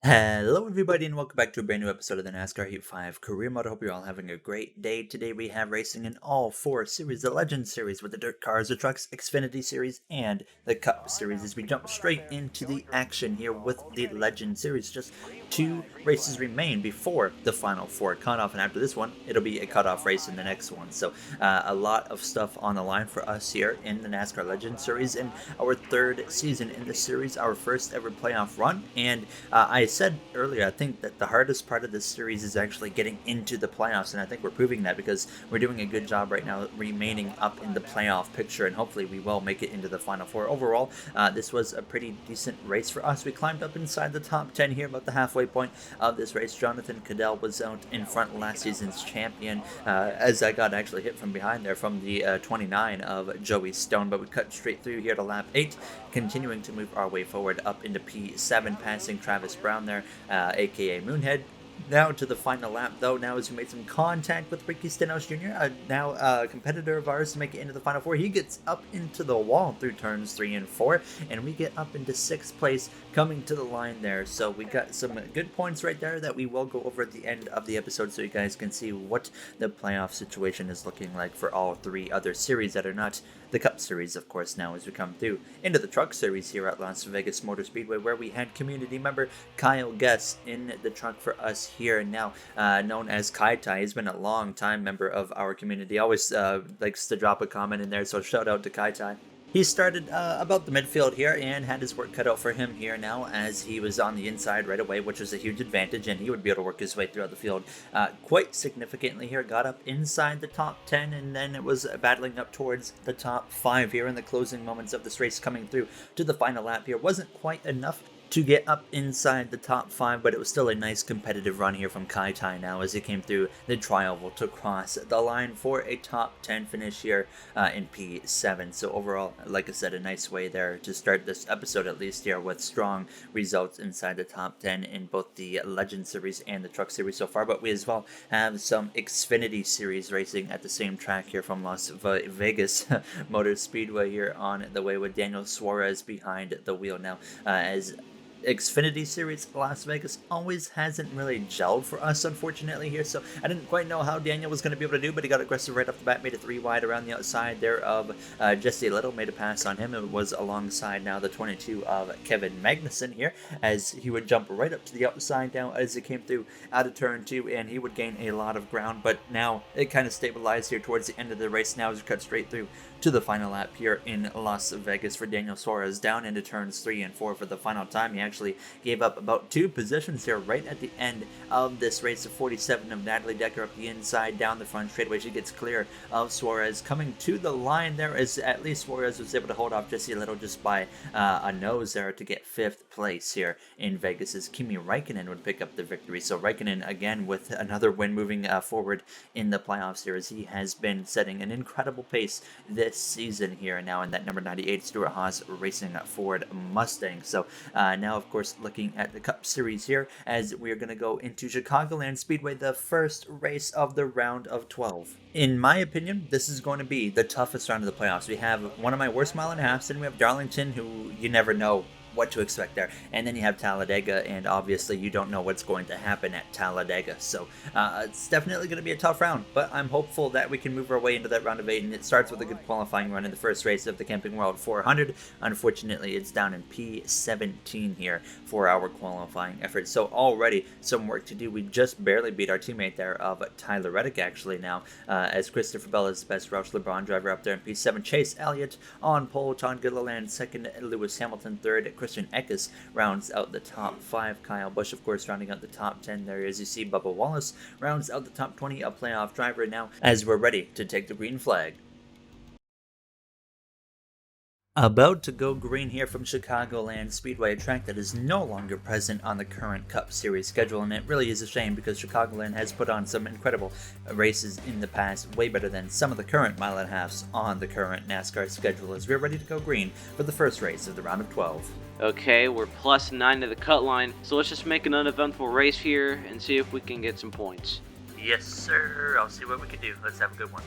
Hello, everybody, and welcome back to a brand new episode of the NASCAR Heat 5 Career Mode. I hope you're all having a great day. Today, we have racing in all four series: the Legend Series with the Dirt Cars, the Trucks, Xfinity Series, and the Cup Series. As we jump straight into the action here with the Legend Series, just two races remain before the final four cutoff, and after this one, it'll be a cutoff race in the next one. So, a lot of stuff on the line for us here in the NASCAR Legend Series, in our third season in the series, our first ever playoff run, and I said earlier, I think that the hardest part of this series is actually getting into the playoffs, and I think we're proving that because we're doing a good job right now remaining up in the playoff picture, and hopefully we will make it into the Final Four. Overall, this was a pretty decent race for us. We climbed up inside the top 10 here, about the halfway point of this race. Jonathan Cadell was out in front, last season's champion, as I got actually hit from behind there from the 29 of Joey Stone, but we cut straight through here to lap 8, continuing to move our way forward up into P7, passing Travis Brown there, aka Moonhead. Now to the final lap, though, now as we made some contact with Ricky Stenhouse Jr., now a competitor of ours to make it into the Final Four. He gets up into the wall through turns 3 and 4, and we get up into 6th place, coming to the line there. So we got some good points right there that we will go over at the end of the episode so you guys can see what the playoff situation is looking like for all 3 other series that are not the Cup Series, of course, now as we come through into the Truck Series here at Las Vegas Motor Speedway, where we had community member Kyle Guess in the truck for us here now, known as Kai Tai. He's been a long time member of our community, always likes to drop a comment in there, so shout out to Kai Tai. He started about the midfield here and had his work cut out for him here now, as he was on the inside right away, which was a huge advantage, and he would be able to work his way throughout the field quite significantly here. Got up inside the top 10, and then it was battling up towards the top 5 here in the closing moments of this race, coming through to the final lap here. Wasn't quite enough to get up inside the top 5, but it was still a nice competitive run here from Kai Tai now as he came through the tri-oval to cross the line for a top 10 finish here in P7. So overall, like I said, a nice way there to start this episode, at least here, with strong results inside the top 10 in both the Legend Series and the Truck Series so far. But we as well have some Xfinity Series racing at the same track here from Las Vegas Motor Speedway here on the way, with Daniel Suarez behind the wheel now, as Xfinity Series Las Vegas always hasn't really gelled for us, unfortunately, here. So I didn't quite know how Daniel was going to be able to do, but he got aggressive right off the bat, made it 3 wide around the outside there of Jesse Little, made a pass on him. It was alongside now the 22 of Kevin Magnussen here, as he would jump right up to the outside now as it came through out of turn 2, and he would gain a lot of ground, but now it kind of stabilized here towards the end of the race now as we cut straight through to the final lap here in Las Vegas for Daniel Suarez, down into turns 3 and 4 for the final time. He actually gave up about 2 positions here right at the end of this race. Of 47 of Natalie Decker up the inside, down the front straightaway. She gets clear of Suarez, coming to the line there, as at least Suarez was able to hold off Jesse Little just by a nose there to get 5th place here in Vegas, as Kimi Räikkönen would pick up the victory. So Räikkönen again with another win, moving forward in the playoffs here, as he has been setting an incredible pace this season here now in that number 98 Stuart Haas Racing Ford Mustang. So now, of course, looking at the Cup Series here, as we are going to go into Chicagoland Speedway, the first race of the round of 12. In my opinion, this is going to be the toughest round of the playoffs. We have one of my worst mile and a halfs, and we have Darlington, who you never know what to expect there. And then you have Talladega, and obviously you don't know what's going to happen at Talladega. So it's definitely going to be a tough round, but I'm hopeful that we can move our way into that round of 8, and it starts with a good qualifying run in the first race of the Camping World 400. Unfortunately, it's down in P17 here for our qualifying effort. So already some work to do. We just barely beat our teammate there of Tyler Reddick actually now, as Christopher Bell is the best Roush LeBron driver up there in P7. Chase Elliott on pole, Tom Gilliland second, Lewis Hamilton third, Christian Eckes rounds out the top 5. Kyle Busch, of course, rounding out the top 10 there. As you see, Bubba Wallace rounds out the top 20, a playoff driver now, as we're ready to take the green flag. About to go green here from Chicagoland Speedway, a track that is no longer present on the current Cup Series schedule, and it really is a shame because Chicagoland has put on some incredible races in the past, way better than some of the current mile and a halves on the current NASCAR schedule, as we're ready to go green for the first race of the round of 12. Okay, we're plus 9 to the cut line, so let's just make an uneventful race here and see if we can get some points. Yes, sir. I'll see what we can do. Let's have a good one.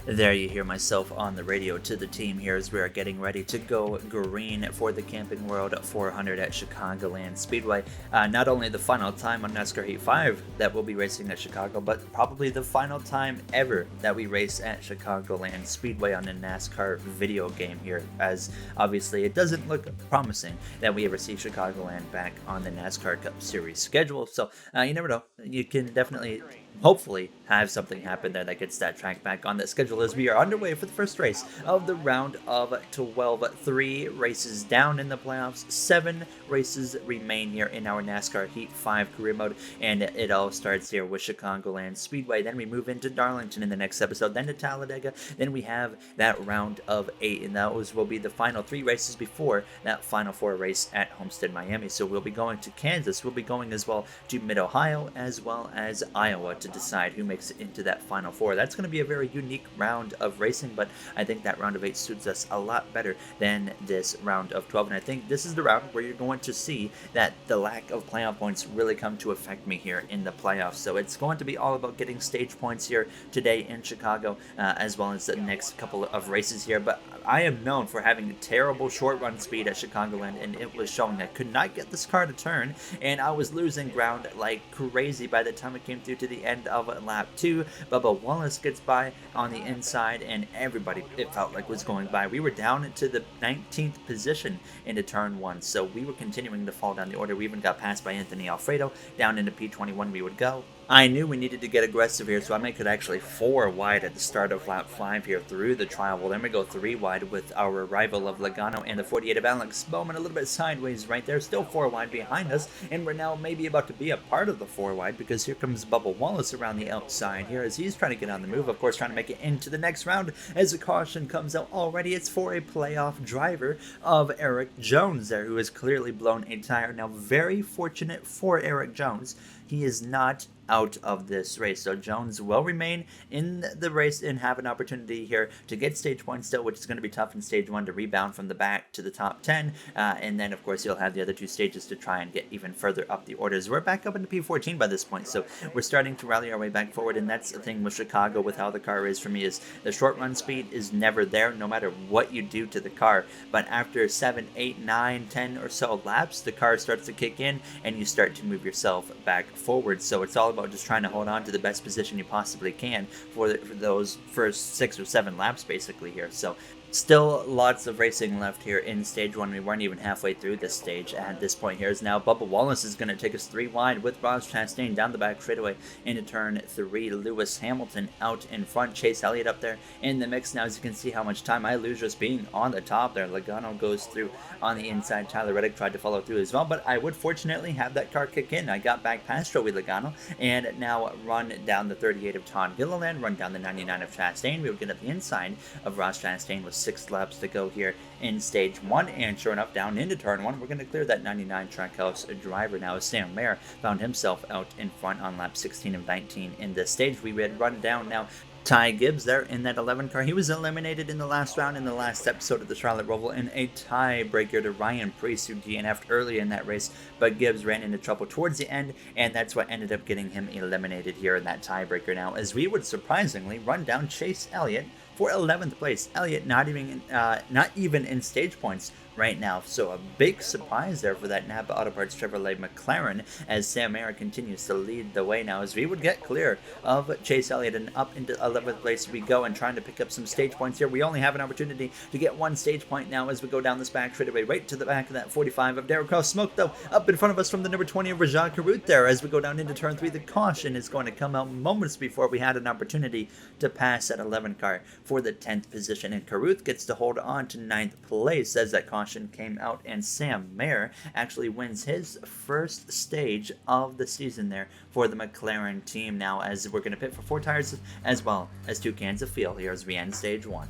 There you hear myself on the radio to the team here as we are getting ready to go green for the Camping World 400 at Chicagoland Speedway. Not only the final time on NASCAR Heat 5 that we'll be racing at Chicago, but probably the final time ever that we race at Chicagoland Speedway on a NASCAR video game here, as obviously it doesn't look promising that we ever see Chicagoland back on the NASCAR Cup Series schedule. So you never know. You can definitely hopefully have something happen there that gets that track back on the schedule as we are underway for the first race of the round of 12. 3 races down in the playoffs, 7 races remain here in our NASCAR Heat 5 career mode, and it all starts here with Chicagoland Speedway. Then we move into Darlington in the next episode, then to Talladega, then we have that round of 8, and those will be the final 3 races before that final 4 race at Homestead, Miami. So we'll be going to Kansas, we'll be going as well to Mid-Ohio, as well as Iowa to decide who makes it into that final 4. That's going to be a very unique round of racing, but I think that round of 8 suits us a lot better than this round of 12, and I think this is the round where you're going to see that the lack of playoff points really come to affect me here in the playoffs. So it's going to be all about getting stage points here today in Chicago, as well as the next couple of races here, but I am known for having a terrible short run speed at Chicagoland, and it was showing. I could not get this car to turn, and I was losing ground like crazy by the time it came through to the end of lap 2. Bubba Wallace gets by on the inside, and everybody, it felt like, was going by. We were down into the 19th position into turn 1, so we were continuing to fall down the order. We even got passed by Anthony Alfredo. Down into P21 we would go. I knew we needed to get aggressive here, so I make it actually 4 wide at the start of lap 5 here through the trial. Well, then we go 3 wide with our arrival of Logano and the 48 of Alex Bowman a little bit sideways right there. Still 4 wide behind us, and we're now maybe about to be a part of the 4 wide, because here comes Bubba Wallace around the outside here as he's trying to get on the move, of course trying to make it into the next round as a caution comes out already. It's for a playoff driver of Eric Jones there, who has clearly blown a tire. Now, very fortunate for Eric Jones, he is not out of this race, so Jones will remain in the race and have an opportunity here to get stage 1 still, which is going to be tough in stage 1 to rebound from the back to the top 10, and then of course you'll have the other 2 stages to try and get even further up the orders. We're back up into P14 by this point, so we're starting to rally our way back forward, and that's the thing with Chicago with how the car is for me, is the short run speed is never there no matter what you do to the car, but after 7, 8, 9, 10 or so laps, the car starts to kick in and you start to move yourself back forward. So it's all about just trying to hold on to the best position you possibly can for those first 6 or 7 laps basically here. So still lots of racing left here in stage 1. We weren't even halfway through this stage at this point here. Is now Bubba Wallace is going to take us 3 wide with Ross Chastain down the back straightaway into turn 3. Lewis Hamilton out in front. Chase Elliott up there in the mix. Now, as you can see how much time I lose just being on the top there. Logano goes through on the inside. Tyler Reddick tried to follow through as well, but I would fortunately have that car kick in. I got back past Joey Logano and now run down the 38 of Todd Gilliland, run down the 99 of Chastain. We would get up the inside of Ross Chastain with 6 laps to go here in stage 1, and sure enough, down into turn 1, we're going to clear that 99 Trackhouse driver now, as Sam Mayer found himself out in front on lap 16 of 19 in this stage. We had run down now Ty Gibbs there in that 11 car. He was eliminated in the last round in the last episode of the Charlotte Roval in a tiebreaker to Ryan Preece, who DNF'd early in that race, but Gibbs ran into trouble towards the end, and that's what ended up getting him eliminated here in that tiebreaker now, as we would surprisingly run down Chase Elliott for 11th place. Elliott not even in stage points right now, so a big surprise there for that Napa Auto Parts Chevrolet McLaren, as Sam Mayer continues to lead the way now, as we would get clear of Chase Elliott, and up into 11th place we go, and trying to pick up some stage points here. We only have an opportunity to get 1 stage point now as we go down this back straightaway right to the back of that 45 of Derek Cross. Smoke though up in front of us from the number 20 of Rajah Carruth there as we go down into turn 3. The caution is going to come out moments before we had an opportunity to pass that 11 car for the 10th position, and Carruth gets to hold on to 9th place as that caution came out, and Sam Mayer actually wins his first stage of the season there for the McLaren team now, as we're going to pit for 4 tires as well as 2 cans of fuel here as we end stage 1.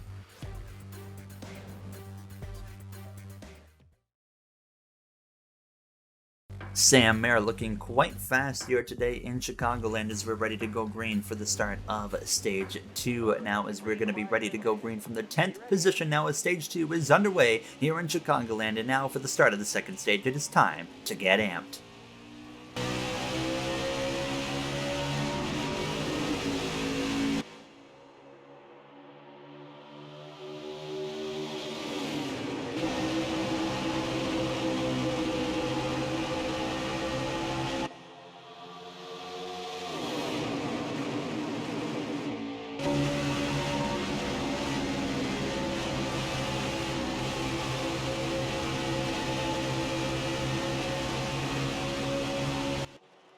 Sam Mayer looking quite fast here today in Chicagoland as we're ready to go green for the start of stage 2 now, as we're going to be ready to go green from the 10th position now as stage 2 is underway here in Chicagoland. And now for the start of the second stage, it is time to get amped.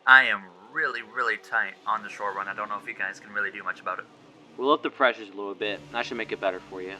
I am really, really tight on the short run. I don't know if you guys can really do much about it. We'll up the pressures a little bit. That should make it better for you.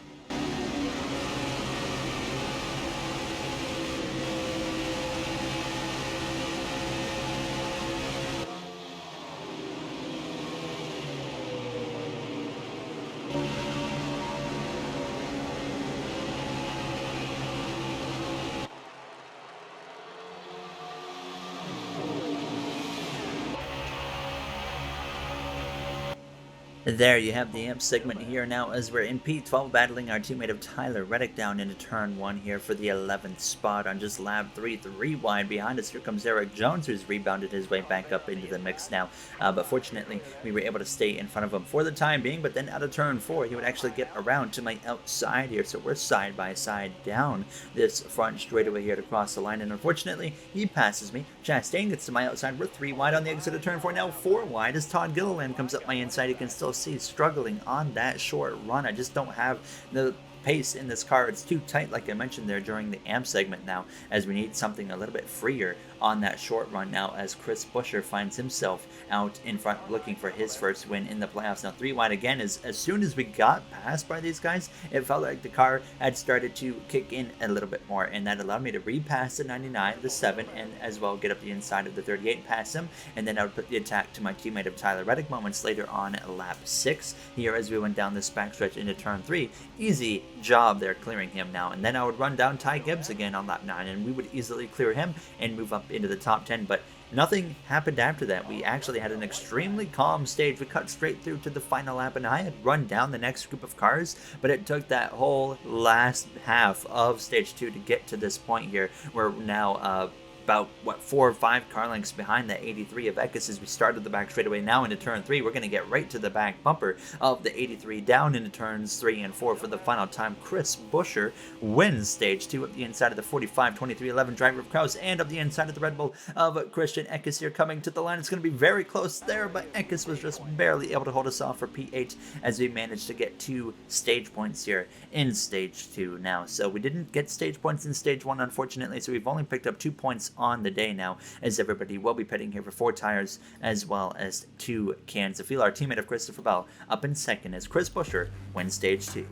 There you have the AMP segment here now as we're in P12 battling our teammate of Tyler Reddick down into turn 1 here for the 11th spot on just lap 3 wide. Behind us here comes Eric Jones, who's rebounded his way back up into the mix now, but fortunately we were able to stay in front of him for the time being. But then out of turn 4 he would actually get around to my outside here, so we're side by side down this front straightaway here to cross the line, and unfortunately he passes me. Chastain gets to my outside. We're 3 wide on the exit of turn 4, now 4 wide as Todd Gilliland comes up my inside. You can still see struggling on that short run. I just don't have the pace in this car. It's too tight, like I mentioned there during the AMP segment now, as we need something a little bit freer on that short run now, as Chris Buescher finds himself out in front looking for his first win in the playoffs. Now 3 wide again, as soon as we got passed by these guys, it felt like the car had started to kick in a little bit more, and that allowed me to repass the 99, the 7, and as well get up the inside of the 38, pass him, and then I would put the attack to my teammate of Tyler Reddick moments later on lap 6 here as we went down this backstretch into turn 3. Easy job there clearing him now, and then I would run down Ty Gibbs again on lap 9, and we would easily clear him and move up into the top 10, but nothing happened after that. We actually had an extremely calm stage. We cut straight through to the final lap, and I had run down the next group of cars, but it took that whole last half of stage 2 to get to this point here. We're now about 4 or 5 car lengths behind the 83 of Eckes as we started the back straightaway. Now into turn 3, we're going to get right to the back bumper of the 83 down into turns 3 and 4 for the final time. Chris Buescher wins stage 2 up the inside of the 45 23 11 driver of Kraus, and up the inside of the Red Bull of Christian Eckes here coming to the line. It's going to be very close there, but Eckes was just barely able to hold us off for P8 as we managed to get 2 stage points here in stage 2 now. So we didn't get stage points in stage 1, unfortunately, so we've only picked up 2 points on the day now, as everybody will be pitting here for 4 tires as well as 2 cans of fuel. Our teammate of Christopher Bell up in second as Chris Buescher wins stage 2.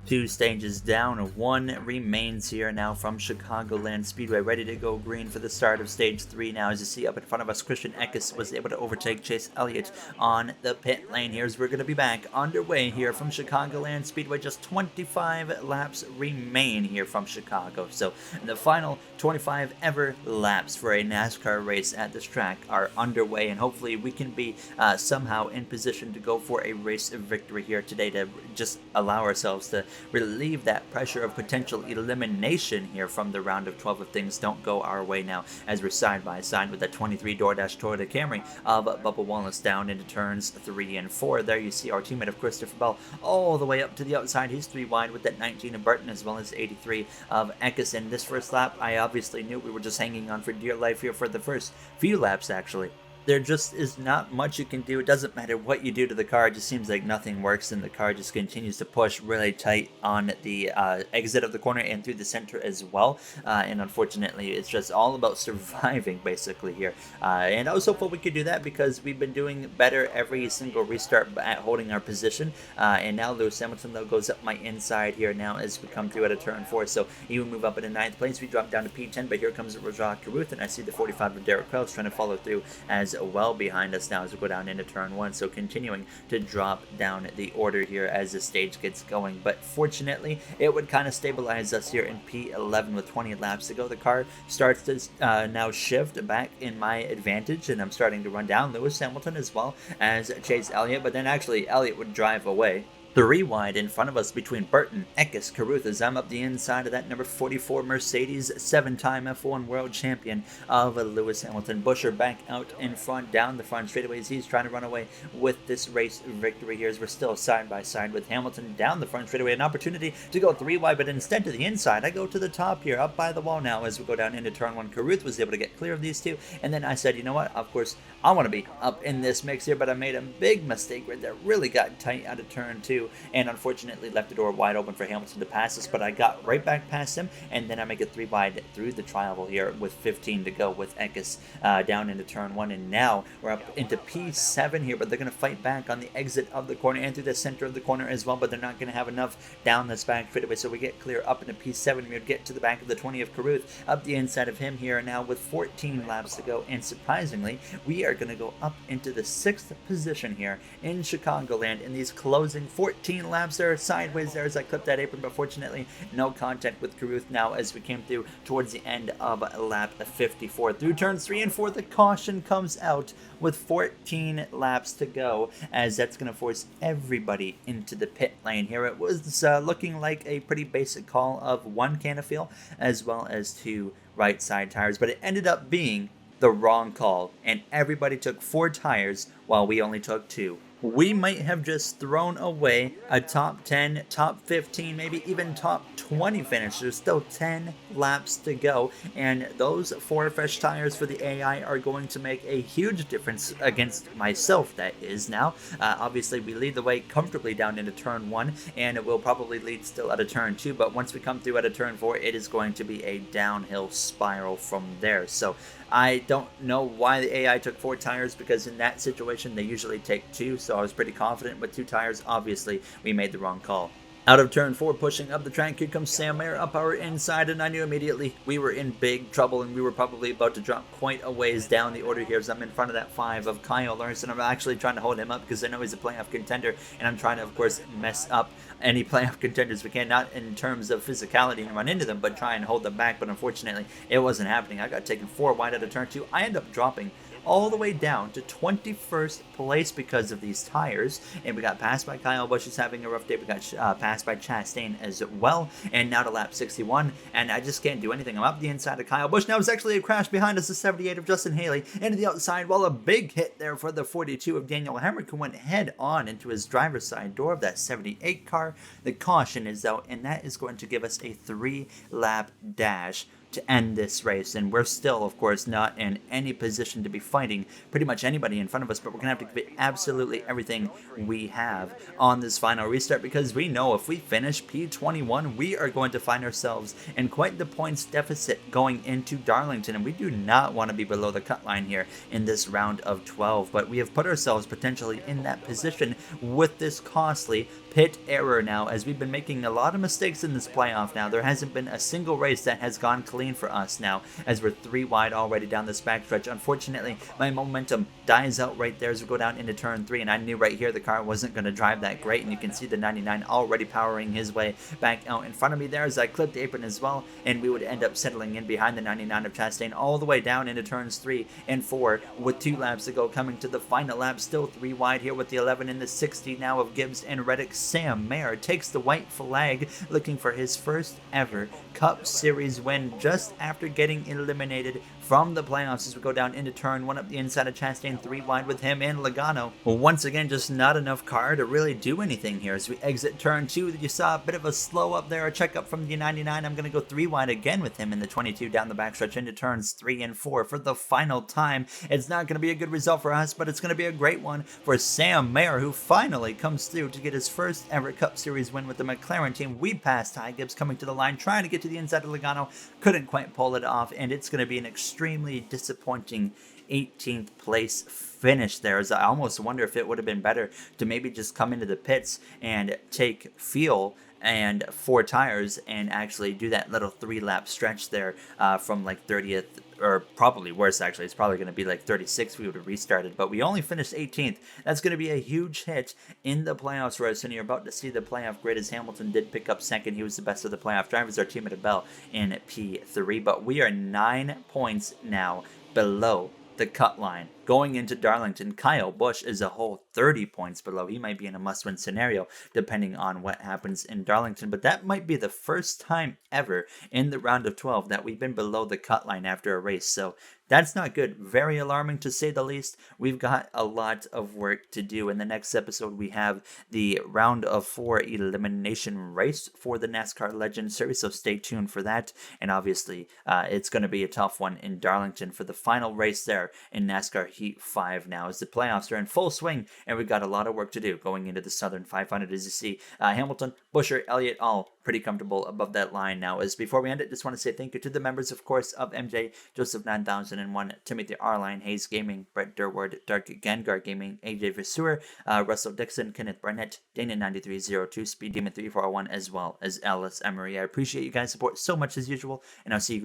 2 stages down, 1 remains here now from Chicagoland Speedway, ready to go green for the start of stage 3 now. As you see up in front of us, Christian Eckes was able to overtake Chase Elliott on the pit lane here, as we're going to be back underway here from Chicagoland Speedway. Just 25 laps remain here from Chicago, so the final 25 ever laps for a NASCAR race at this track are underway, and hopefully we can be somehow in position to go for a race victory here today to just allow ourselves to relieve that pressure of potential elimination here from the round of 12 if things don't go our way now, as we're side by side with that 23 DoorDash Toyota Camry of Bubba Wallace down into turns 3 and 4. There you see our teammate of Christopher Bell all the way up to the outside. He's 3 wide with that 19 of Burton as well as 83 of Eckes. In this first lap, I obviously knew we were just hanging on for dear life here for the first few laps actually. There just is not much you can do. It doesn't matter what you do to the car. It just seems like nothing works, and the car just continues to push really tight on the exit of the corner and through the center as well. And unfortunately, it's just all about surviving basically here. And I was hopeful we could do that because we've been doing better every single restart at holding our position. And now Lewis Hamilton, though, goes up my inside here now as we come through at a turn 4. So he will move up into 9th place. We drop down to P10, but here comes Rajah Caruth, and I see the 45 of Derek Kraus trying to follow through as well behind us now as we go down into turn 1, so continuing to drop down the order here as the stage gets going. But fortunately, it would kind of stabilize us here in P11 with 20 laps to go. The car starts to now shift back in my advantage, and I'm starting to run down Lewis Hamilton as well as Chase Elliott, but then actually Elliott would drive away. 3 wide in front of us between Burton, Eckes, Caruth, as I'm up the inside of that number 44 Mercedes, 7-time F1 world champion of Lewis Hamilton. Buescher back out in front, down the front straightaways. He's trying to run away with this race victory here as we're still side by side with Hamilton down the front straightaway. An opportunity to go 3 wide, but instead to the inside. I go to the top here, up by the wall now as we go down into turn 1. Caruth was able to get clear of these 2, and then I said, you know what, of course, I want to be up in this mix here, but I made a big mistake right there. Really got tight out of turn 2. do, and unfortunately left the door wide open for Hamilton to pass us, but I got right back past him, and then I make it 3 wide through the tri-oval here with 15 to go with Ekis down into turn 1, and now we're up into P7 here, but they're going to fight back on the exit of the corner and through the center of the corner as well, but they're not going to have enough down this back straightaway, so we get clear up into P7. We would get to the back of the 20 of Caruth, up the inside of him here now with 14 laps to go, and surprisingly, we are going to go up into the 6th position here in Chicagoland in these closing 14 laps there, sideways there as I clipped that apron, but fortunately no contact with Caruth now as we came through towards the end of lap 54. Through turns 3 and 4, the caution comes out with 14 laps to go, as that's going to force everybody into the pit lane here. It was looking like a pretty basic call of 1 can of fuel as well as 2 right side tires, but it ended up being the wrong call, and everybody took 4 tires while we only took 2. We might have just thrown away a top 10, top 15, maybe even top 20 finish. There's still 10 laps to go, and those 4 fresh tires for the AI are going to make a huge difference against myself, that is now. Obviously, we lead the way comfortably down into turn 1, and it will probably lead still out of turn 2, but once we come through out of turn 4, it is going to be a downhill spiral from there. So I don't know why the AI took 4 tires, because in that situation they usually take 2, so I was pretty confident with 2 tires. Obviously, we made the wrong call. Out of turn 4, pushing up the track, here comes Sam Mayer up our inside, and I knew immediately we were in big trouble, and we were probably about to drop quite a ways down the order here, as I'm in front of that 5 of Kyle Larson. I'm actually trying to hold him up because I know he's a playoff contender, and I'm trying to, of course, mess up any playoff contenders we can, not in terms of physicality and run into them, but try and hold them back. But unfortunately, it wasn't happening. I got taken 4 wide out of turn 2. I end up dropping all the way down to 21st place because of these tires, and we got passed by Kyle Busch, who's having a rough day. We got passed by Chastain as well, and now to lap 61, and I just can't do anything. I'm up the inside of Kyle Busch. Now it's actually a crash behind us, the 78 of Justin Haley into the outside, while a big hit there for the 42 of Daniel Hemrick, who went head on into his driver's side door of that 78 car. The caution is out, and that is going to give us a 3-lap dash to end this race, and we're still, of course, not in any position to be fighting pretty much anybody in front of us, but we're gonna have to give it absolutely everything we have on this final restart, because we know if we finish P21, we are going to find ourselves in quite the points deficit going into Darlington, and we do not want to be below the cut line here in this round of 12, but we have put ourselves potentially in that position with this costly pit error now, as we've been making a lot of mistakes in this playoff now. There hasn't been a single race that has gone clean for us now, as we're 3 wide already down this backstretch. Unfortunately, my momentum dies out right there as we go down into turn 3, and I knew right here the car wasn't going to drive that great, and you can see the 99 already powering his way back out in front of me there as I clipped the apron as well, and we would end up settling in behind the 99 of Chastain all the way down into turns 3 and 4 with 2 laps to go, coming to the final lap, still 3 wide here with the 11 and the 60 now of Gibbs and Reddick. Sam Mayer takes the white flag, looking for his first ever Cup Series win just after getting eliminated from the playoffs as we go down into turn 1 up the inside of Chastain, 3 wide with him and Logano. Well, once again, just not enough car to really do anything here as we exit turn 2. You saw a bit of a slow up there, a check up from the 99. I'm going to go 3 wide again with him in the 22 down the backstretch into turns 3 and 4 for the final time. It's not going to be a good result for us, but it's going to be a great one for Sam Mayer, who finally comes through to get his first ever Cup Series win with the McLaren team. We passed Ty Gibbs coming to the line, trying to get to the inside of Logano, couldn't quite pull it off, and it's going to be an extremely disappointing 18th place finish there, as I almost wonder if it would have been better to maybe just come into the pits and take fuel and 4 tires and actually do that little 3-lap stretch there from like 30th, or probably worse actually, it's probably going to be like 36 we would have restarted, but we only finished 18th. That's going to be a huge hit in the playoffs for us, and you're about to see the playoff grid as Hamilton did pick up second. He was the best of the playoff drivers, our team at a bell in P3, but we are 9 points now below the cut line. Going into Darlington, Kyle Busch is a whole 30 points below. He might be in a must-win scenario depending on what happens in Darlington, but that might be the first time ever in the round of 12 that we've been below the cut line after a race, so that's not good. Very alarming to say the least. We've got a lot of work to do. In the next episode, we have the round of 4 elimination race for the NASCAR Legends Series, so stay tuned for that. And obviously, it's going to be a tough one in Darlington for the final race there in NASCAR Heat Heat 5 now as the playoffs are in full swing, and we've got a lot of work to do going into the Southern 500 as you see Hamilton, Buescher, Elliott, all pretty comfortable above that line now. As before we end it, just want to say thank you to the members, of course, of MJ, Joseph 9001, Timothy Arline, Hayes Gaming, Brett Durward, Dark Gengar Gaming, AJ Vasseur, Russell Dixon, Kenneth Barnett, Dana 9302, Speed Demon 3401, as well as Alice Emery. I appreciate you guys' support so much as usual, and I'll see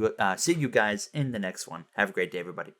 you guys in the next one. Have a great day, everybody.